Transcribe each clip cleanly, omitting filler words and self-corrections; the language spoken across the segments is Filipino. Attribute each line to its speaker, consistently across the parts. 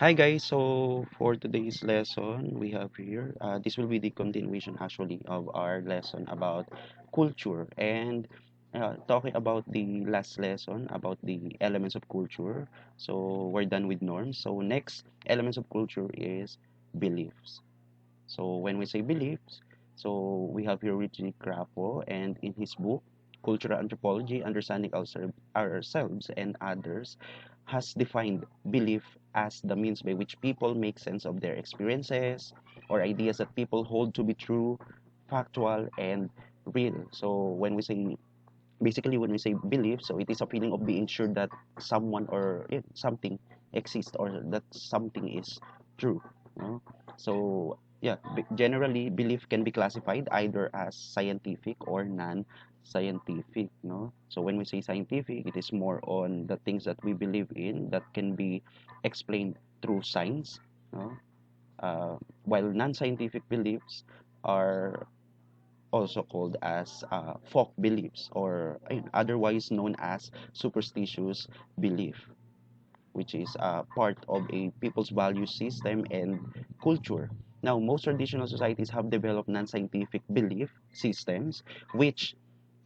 Speaker 1: Hi guys, so for today's lesson we have here, this will be the continuation actually of our lesson about culture and talking about the last lesson about the elements of culture. So we're done with norms. So next elements of culture is beliefs. So when we say beliefs, so we have here Richie Crapo and in his book, Cultural Anthropology, Understanding Ourselves and Others, has defined belief as the means by which people make sense of their experiences or ideas that people hold to be true, factual, and real. So when we say belief, so it is a feeling of being sure that someone or something exists or that something is true. No? So yeah, generally belief can be classified either as scientific or non-scientific. No, so when we say scientific, it is more on the things that we believe in that can be explained through science. No? While non-scientific beliefs are also called as folk beliefs or otherwise known as superstitious belief, which is part of a people's value system and culture. Now, most traditional societies have developed non-scientific belief systems, which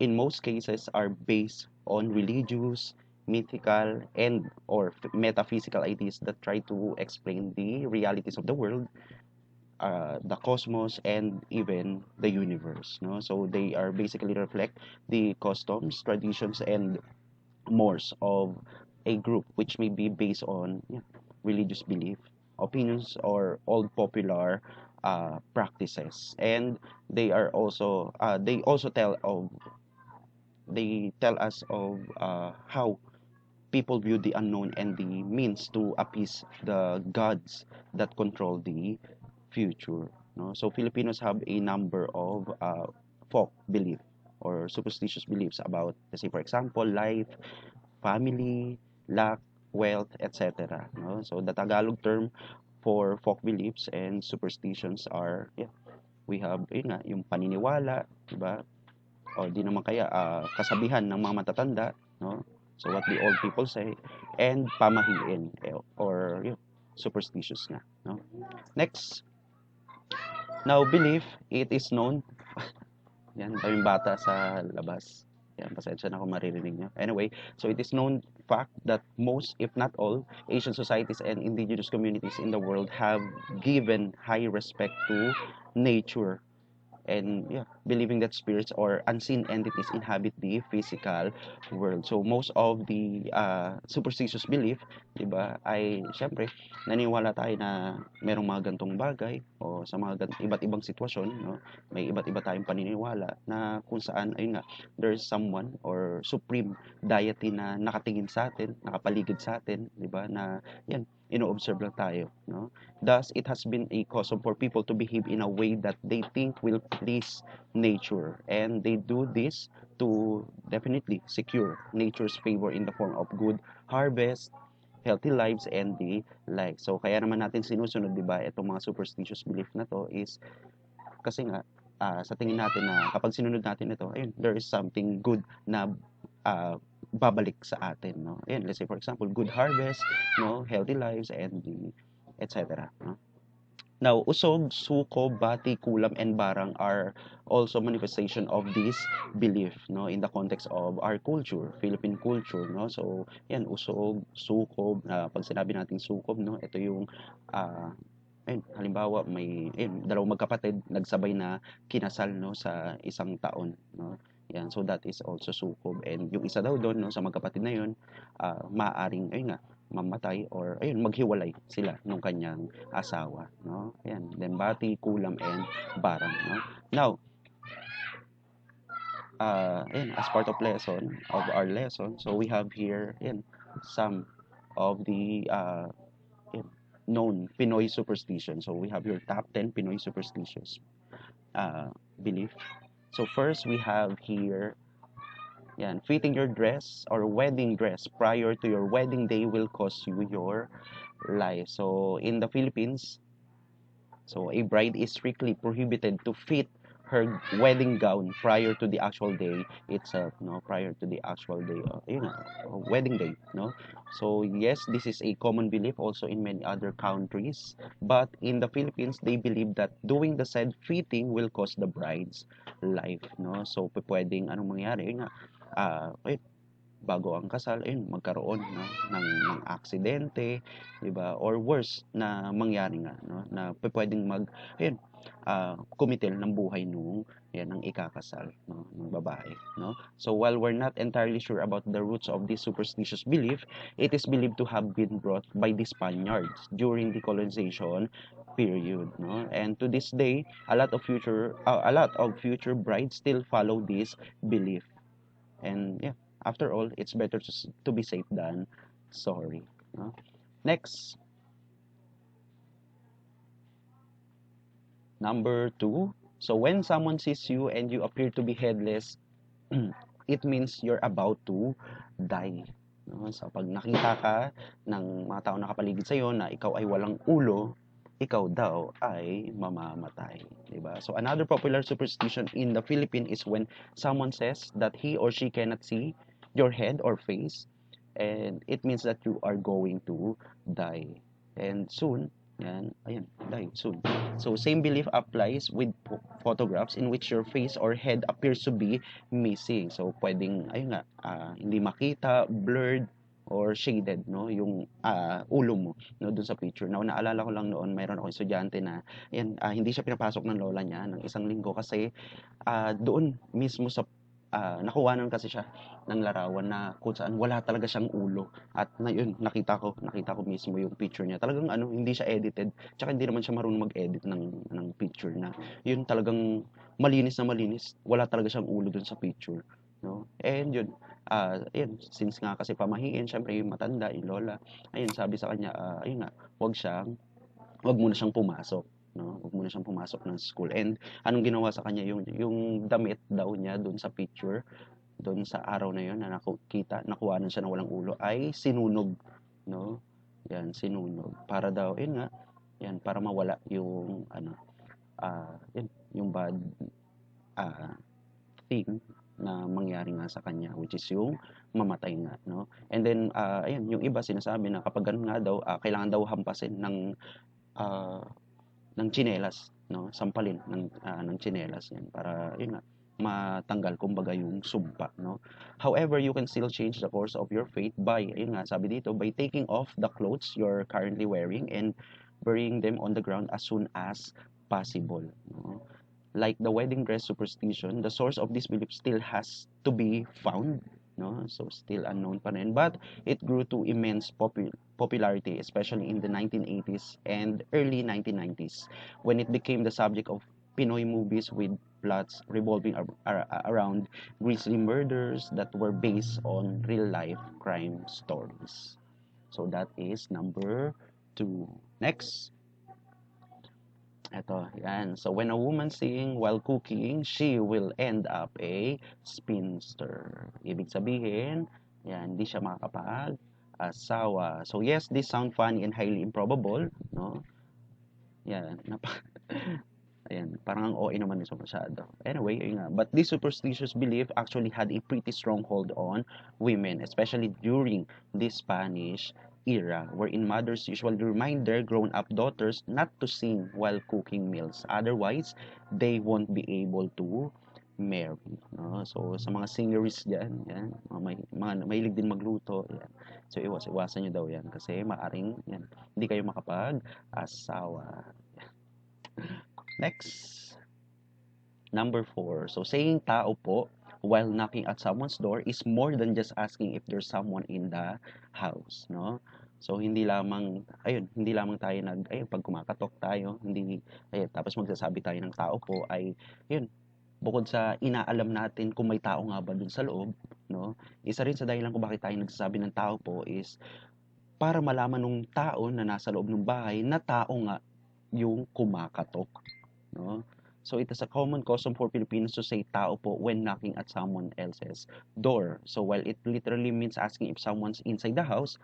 Speaker 1: in most cases are based on religious, mythical, and or metaphysical ideas that try to explain the realities of the world, the cosmos, and even the universe. No, so they are basically reflect the customs, traditions, and mores of a group, which may be based on religious belief, opinions, or old popular practices. And they also tell us of how people view the unknown and the means to appease the gods that control the future. No? So Filipinos have a number of folk belief or superstitious beliefs about, let's say, for example, life, family, luck, wealth, etc. No? So the Tagalog term for folk beliefs and superstitions are, we have yung paniniwala, di ba? O di naman kaya kasabihan ng mga matatanda, no? So what the old people say, and pamahiin or superstitious nga, no? Next, now belief, it is known. Yan, daming bata sa labas. Yan, pasensya na kung maririnig nyo. Anyway, so it is known fact that most, if not all, Asian societies and indigenous communities in the world have given high respect to nature and believing that spirits or unseen entities inhabit the physical world. So most of the superstitious belief, 'di ba, ay syempre naniniwala tayo na merong mga gantong bagay o sa mga iba't ibang sitwasyon, no? May iba't iba tayong paniniwala na kung saan ayun nga there's someone or supreme deity na nakatingin sa atin, nakapaligid sa atin, 'di ba, na yan ino-observe lang tayo, no? Thus, it has been a custom for people to behave in a way that they think will please nature. And they do this to definitely secure nature's favor in the form of good harvest, healthy lives, and the like. So, kaya naman natin sinusunod, di ba, itong mga superstitious belief na to is kasi nga, sa tingin natin na kapag sinunod natin ito, ayun, there is something good na uh, babalik sa atin, no? Ayun, let's say for example, good harvest, no, healthy lives, and the etc. No? Now, usog, suko, bati, kulam, and barang are also manifestation of this belief, no, in the context of our culture, Philippine culture, no. So, yan, usog, sukob, pag sinabi nating sukob, no, ito yung halimbawa may dalawang magkapatid nagsabay na kinasal, no, sa isang taon, no. Yan, so that is also sukob. And yung isa daw doon, no, sa magkapatid na yun, maaaring ayun nga mamatay or ayun maghiwalay sila nung kanyang asawa, no. Yan, then bati, kulam, and barang, no. Now, as part of our lesson, so we have here some of the known Pinoy superstition. So we have your top 10 Pinoy superstitious belief. So first we have here, fitting your dress or wedding dress prior to your wedding day will cost you your life. So in the Philippines, so a bride is strictly prohibited to fit her wedding gown prior to the actual day itself, no, prior to the actual day, wedding day, no. So yes, this is a common belief also in many other countries, but in the Philippines, they believe that doing the said fitting will cost the bride's life, no. So pwedeng anong mangyari, yun nga, ayun, bago ang kasal, ayun, magkaroon no, ng aksidente, 'di ba? Or worse na mangyari nga no, na pwedeng ayun, kumitil ng buhay nung yan ng ikakasal no, ng babae, no? So while we're not entirely sure about the roots of this superstitious belief, it is believed to have been brought by the Spaniards during the colonization period, no? And to this day, a lot of future brides still follow this belief. And yeah, after all, it's better to be safe than sorry. No? Next, number 2. So when someone sees you and you appear to be headless, it means you're about to die. No? So pag nakita ka ng mga tao nakapaligid sa iyo na ikaw ay walang ulo, ikaw daw ay mamamatay, 'di ba? So another popular superstition in the Philippines is when someone says that he or she cannot see your head or face, and it means that you are going to die. And soon, yan, ayan, die soon. So same belief applies with photographs in which your face or head appears to be missing. So pwedeng ayun nga, hindi makita, blurred, or shaded no yung ulo mo no doon sa picture. Now naalala ko lang noon, mayroon akong estudyante na yan, hindi siya pinapasok ng lola niya ng isang linggo kasi doon mismo sa nakuhanan kasi siya ng larawan na kung saan wala talaga siyang ulo. At na yun, nakita ko mismo yung picture niya. Talagang ano, hindi siya edited. Tsaka hindi naman siya marunong mag-edit ng picture na yun talagang malinis na malinis. Wala talaga siyang ulo dun sa picture. No? And yun, ayun, since nga kasi pamahiin, syempre yung matanda, yung lola, ayun, sabi sa kanya, ayun nga, wag muna siyang pumasok. No, wag muna siyang pumasok ng school. And anong ginawa sa kanya, yung damit daw niya doon sa picture, doon sa araw na yon na nakuhanan siya ng walang ulo, ay sinunog, no? Yan, sinunog para daw yun nga, yan para mawala yung ano, yung bad thing na mangyari nga sa kanya, which is yung mamatay nga, no? And then ayun, yung iba sinasabi na kapag ganun nga daw, kailangan daw hampasin ng tsinelas, no? Sampalin ng tsinelas yan para yun nga matanggal kumbaga yung sumpa, no? However, you can still change the course of your fate by, ayun nga, sabi dito, by taking off the clothes you're currently wearing and burying them on the ground as soon as possible, no? Like the wedding dress superstition, the source of this belief still has to be found, no? So still unknown pa rin, but it grew to immense popularity, especially in the 1980s and early 1990s, when it became the subject of Pinoy movies with plots revolving around grisly murders that were based on real-life crime stories. So that is number 2. Next. Eto, yan. So, when a woman sing while cooking, she will end up a spinster. Ibig sabihin, yan, hindi siya makakapag-asawa. So, yes, this sound funny and highly improbable, no? Yan, ayan, parang ang OA naman ito masyado. Anyway, ayun nga. But this superstitious belief actually had a pretty strong hold on women, especially during the Spanish era, wherein mothers usually remind their grown-up daughters not to sing while cooking meals. Otherwise, they won't be able to marry. No? So, sa mga singeries dyan, yan, mga mahilig din magluto, yan. So, iwasan nyo daw yan kasi maaring yan, hindi kayo makapag-asawa. Next. Number 4. So, saying tao po while knocking at someone's door is more than just asking if there's someone in the house, no? So hindi lamang tayo pag kumakatok tayo, tapos magsasabi tayo ng tao po ay yun, bukod sa inaalam natin kung may tao nga ba dun sa loob, no? Isa rin sa dahilan kung bakit tayo nagsasabi ng tao po is para malaman ng tao na nasa loob ng bahay na tao nga yung kumakatok, no? So it is a common custom for Filipinos to say tao po when knocking at someone else's door. So while it literally means asking if someone's inside the house,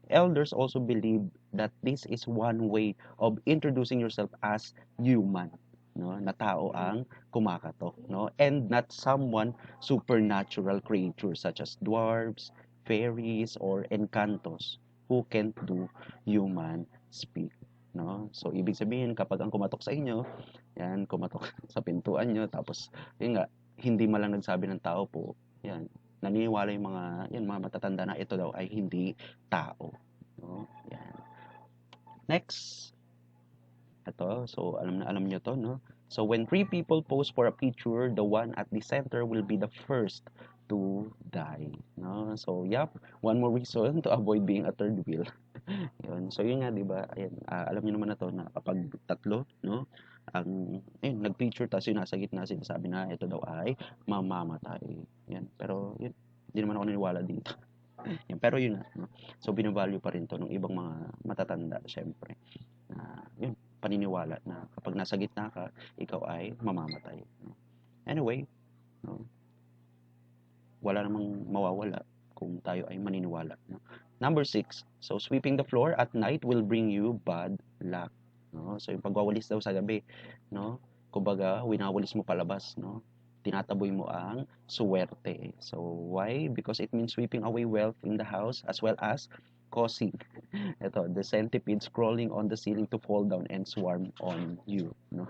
Speaker 1: elders also believe that this is one way of introducing yourself as human. no, na tao ang kumakatok, no, and not someone supernatural creature such as dwarves, fairies, or encantos who can't do human speak, no. So ibig sabihin kapag ang kumatok sa inyo, yan, kumatok sa pintuan nyo, tapos yun nga, hindi man lang nagsabi ng tao po, yan, naniniwala yung mga matatanda na ito daw ay hindi tao, no. Yan. Next, ito, so alam nyo to, no? So when three people pose for a picture, the one at the center will be the first to die, no? So yep, one more reason to avoid being a third wheel. Yun. So yun nga, 'di ba? Ayan, alam niyo naman na to na kapag tatlo, no? Ang nag-picture tapos yung nasa gitna sinasabi na ito daw ay mamamatay. Yan. Pero yun, hindi naman ako naniniwala dito. Yan. Pero yun nga, no? So binavalue pa rin to ng ibang mga matatanda, syempre. Yun, paniniwala na kapag nasa gitna ka, ikaw ay mamamatay. No? Anyway, no? Wala namang mawawala kung tayo ay maniniwala. No? Number 6, so sweeping the floor at night will bring you bad luck. No? So yung pagwawalis daw sa gabi, no? Kumbaga, winawalis mo palabas, no? Tinataboy mo ang suwerte. So why? Because it means sweeping away wealth in the house as well as causing the centipedes crawling on the ceiling to fall down and swarm on you, no?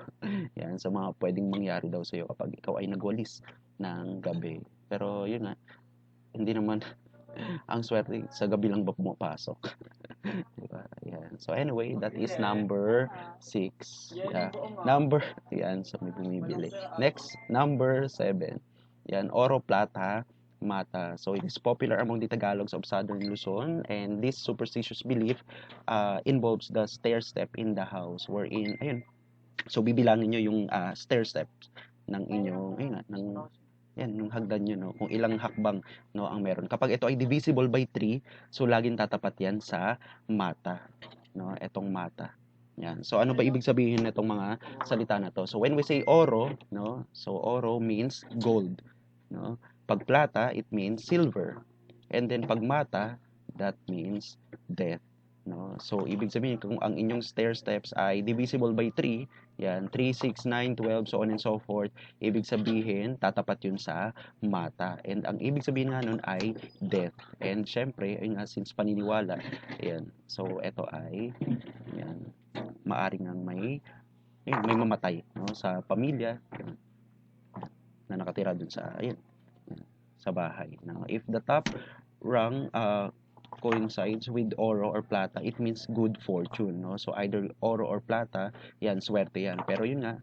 Speaker 1: Yan, so mga pwedeng mangyari daw sa iyo kapag ikaw ay nagwalis ng gabi. Pero yun nga, hindi naman ang swerte sa gabi lang ba pumapasok. Diba? Yan. So anyway, that is number 6. Yeah. Yan, so may bumibili. Next, number 7. Yan, oro, plata, mata. So it is popular among the Tagalogs of Southern Luzon, and this superstitious belief involves the stair step in the house wherein, ayun, so bibilangin nyo yung stair steps ng inyong, yung hagdan nyo, no, kung ilang hakbang, no, ang meron. Kapag ito ay divisible by 3, so laging tatapat yan sa mata, no, etong mata. Yan. So ano ba ibig sabihin nitong mga salita na to? So when we say oro, no, so oro means gold, no. Pag plata, it means silver. And then pag mata, that means death, no. So ibig sabihin kung ang inyong stair steps ay divisible by 3, yan, 3, 6, 9, 12, so on and so forth, ibig sabihin tatapat yun sa mata. And ang ibig sabihin nga nun ay death. And syempre, ayun nga, since paniniwala, ayan, so ito ay, yan, maaring ang may mamatay, no, sa pamilya, yan, na nakatira dun sa, ayun, sa bahay. Now, if the top rung coincides with oro or plata, it means good fortune, no? So either oro or plata, yan, swerte yan. Pero yun nga,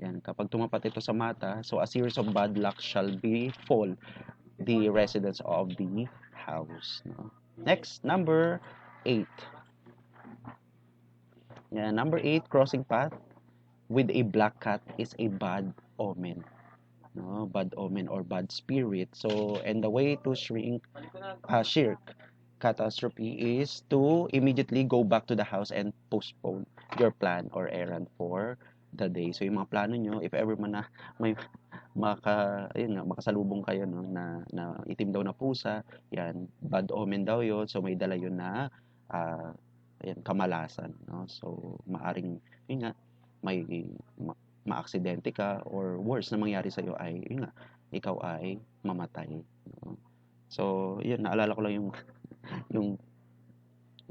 Speaker 1: yan, kapag tumapat ito sa mata, so a series of bad luck shall befall the residents of the house, no? Next, number 8. Yan, number 8, crossing path with a black cat is a bad omen, no, bad omen or bad spirit. So and the way to shirk catastrophe is to immediately go back to the house and postpone your plan or errand for the day. So yung mga plano nyo, if ever man na may makasalubong kayo, no, na itim daw na pusa, yan, bad omen daw yun. So may dala yun na kamalasan, no. So maaring yun nga, may maaksidente ka or worse na mangyari sa iyo ay yun nga, ikaw ay mamatay, no? So yun, naalala ko lang yung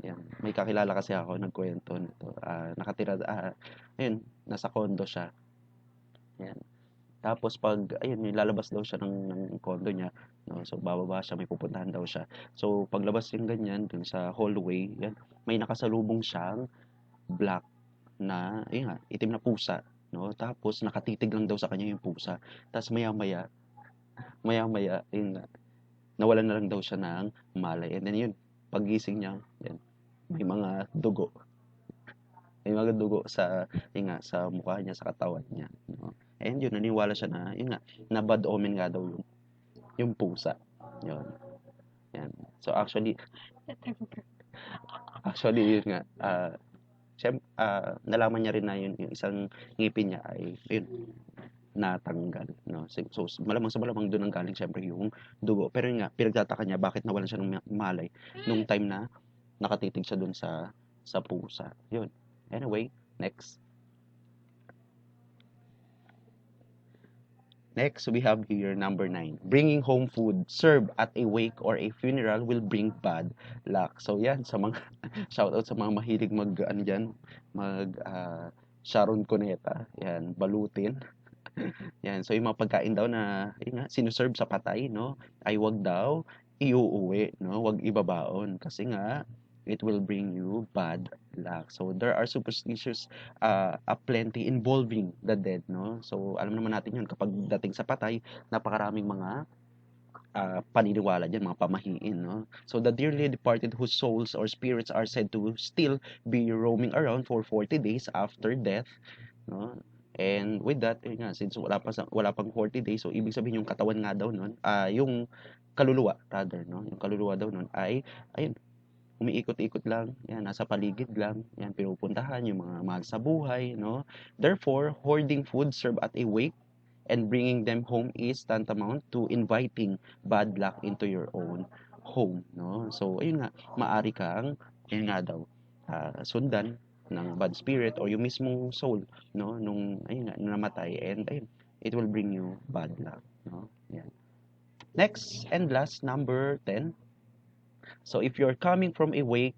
Speaker 1: yan, may kakilala kasi ako nagkwento nito, nakatira ayun, nasa condo siya, yan, tapos pag ayun, lalabas daw siya ng condo niya, no, so bababa siya, may pupuntahan daw siya, so paglabas yung ganyan dun sa hallway, yan, may nakasalubong siyang black na ayun nga, itim na pusa, no? Tapos nakatitig lang daw sa kanya yung pusa. Tapos maya-maya, yun nga, nawalan na lang daw siya ng malay. And then yun, paggising niya, yan, may mga dugo. May mga dugo sa, yun nga, sa mukha niya, sa katawan niya, no? And yun, naniwala siya na, yun nga, na bad omen nga daw yung pusa. Yun. Yan. So actually, yun nga, nalaman niya rin na yung isang ngipin niya ay yun, natanggal, no. So malamang sa malamang doon ang galing syempre yung dugo. Pero yun nga, pinagtataka niya bakit nawalan siya ng malay nung time na nakatitig siya doon sa pusa. Yun. Anyway, next. Next, we have here number 9. Bringing home food served at a wake or a funeral will bring bad luck. So yan, sa mga shout out sa mga mahilig mag ano diyan, mag Sharon Cuneta, yan, balutin. Yan, so yung mga pagkain daw na yun nga, sinuserve sa patay, no, ay wag daw iuuwi, no, wag ibabaon kasi nga it will bring you bad luck. So there are superstitious aplenty involving the dead, no. So alam naman natin yun kapag dating sa patay, napakaraming mga paniniwala diyan, mga pamahiin, no. So the dearly departed whose souls or spirits are said to still be roaming around for 40 days after death, no? And with that, yun nga, since wala pang 40 days, so ibig sabihin yung katawan nga daw nun, yung kaluluwa rather, no? Yung kaluluwa daw nun ay ayun, umiikot-ikot lang, yan, nasa paligid lang, yan, pinupuntahan yung mga mahal sa buhay, no? Therefore, hoarding food served at a wake and bringing them home is tantamount to inviting bad luck into your own home, no? So, ayun nga, maari kang, ayun nga daw, sundan ng bad spirit or yung mismong soul, no, nung ayun nga namatay, and ayun, it will bring you bad luck, no. Yan. Next and last, number 10. So if you're coming from a wake,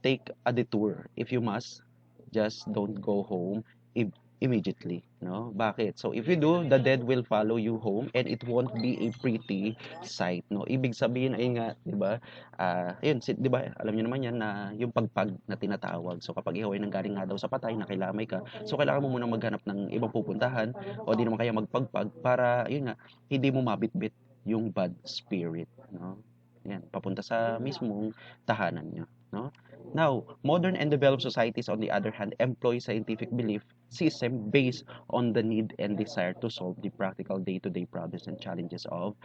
Speaker 1: take a detour. If you must, just don't go home immediately, no? Bakit? So if you do, the dead will follow you home and it won't be a pretty sight, no? Ibig sabihin ay nga, 'di ba? Ayun, 'di ba? Alam niyo naman 'yan na yung pagpag na tinatawag. So kapag ikaw ay nanggaling nga daw sa patay, nakilamay ka, so kailangan mo munang maghanap ng ibang pupuntahan o di naman kaya magpagpag para yun nga, hindi mo mabitbit yung bad spirit, no? Yan, papunta sa mismong tahanan niyo, no? Now, modern and developed societies, on the other hand, employ scientific belief system based on the need and desire to solve the practical day-to-day problems and challenges of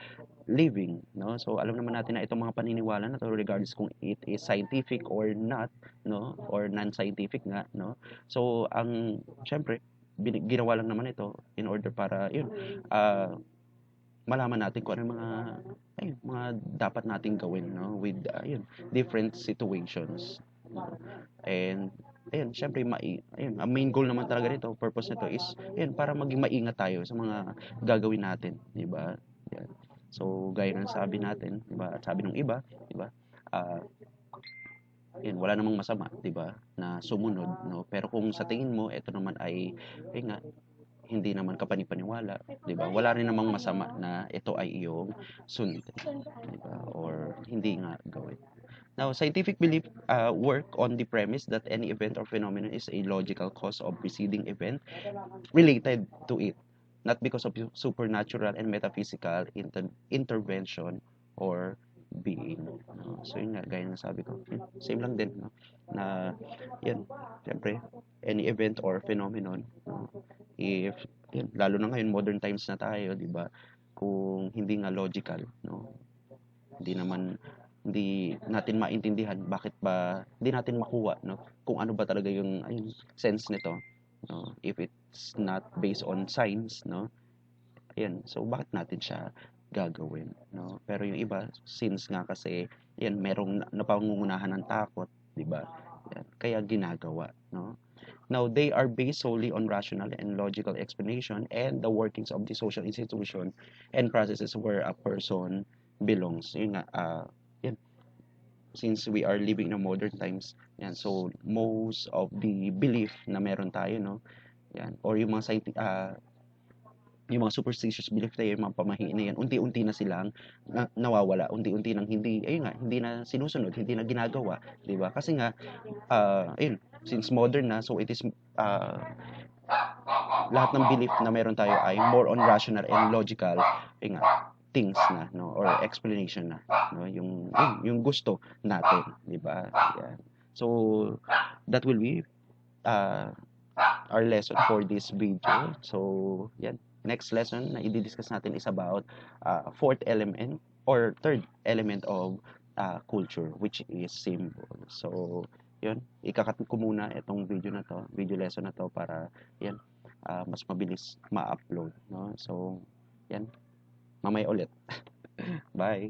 Speaker 1: living, no? So, alam naman natin na itong mga paniniwala na to, regardless kung it is scientific or not, no? Or non-scientific nga, no? So, syempre, ginawa lang naman ito in order para, yun, malaman natin kung ano yung mga dapat nating gawin, no, with ayun, different situations, no? And ayun, syempre ayun, ang main goal naman talaga nito, purpose nito is ayun, para maging maingat tayo sa mga gagawin natin, di ba? Yan. So gaya ng sabi natin, di ba? At sabi ng iba, di ba? Yun, wala namang masama, di ba? Na sumunod, no? Pero kung sa tingin mo ito naman ay ayun nga, hindi naman kapanipaniwala, 'di ba? Wala rin namang masama na ito ay iyong sundin, 'di ba? Or hindi nga gawin. Now, scientific belief work on the premise that any event or phenomenon is a logical cause of preceding event related to it, not because of supernatural and metaphysical intervention or being, no? So yun nga, gaya ng sabi ko, same lang din, no? Na yan, syempre, any event or phenomenon, no? If yun, lalo na ngayon modern times na tayo, 'di ba? Kung hindi nga logical, no? Hindi natin maintindihan bakit ba hindi natin makuha, no? Kung ano ba talaga yung ayun, sense nito, no? If it's not based on science, no? Ayan, so bakit natin siya gagawin, no? Pero yung iba, since nga kasi yan merong napangungunahan ng takot, 'di ba? Yan, kaya ginagawa, no? Now, they are based solely on rational and logical explanation and the workings of the social institution and processes where a person belongs. Yun nga, yan. Since we are living in a modern times, yan, so most of the belief na meron tayo, no, yan, or yung mga superstitious belief na yung mga pamahiin na yan, unti-unti na silang nawawala, unti-unti nang hindi na sinusunod, hindi na ginagawa, di ba? Kasi nga, ayun, since modern na, so it is, lahat ng belief na meron tayo ay more on rational and logical, things na, no, or explanation na, no, yung gusto natin, di ba? Yan. So, that will be, our lesson for this video. So, yan. Next lesson na i-discuss natin is about fourth element or third element of culture, which is symbol. So, yun. Ikakat ko muna itong video lesson na to para yan, mas mabilis ma-upload, no? So, yan. Mamaya ulit. Bye.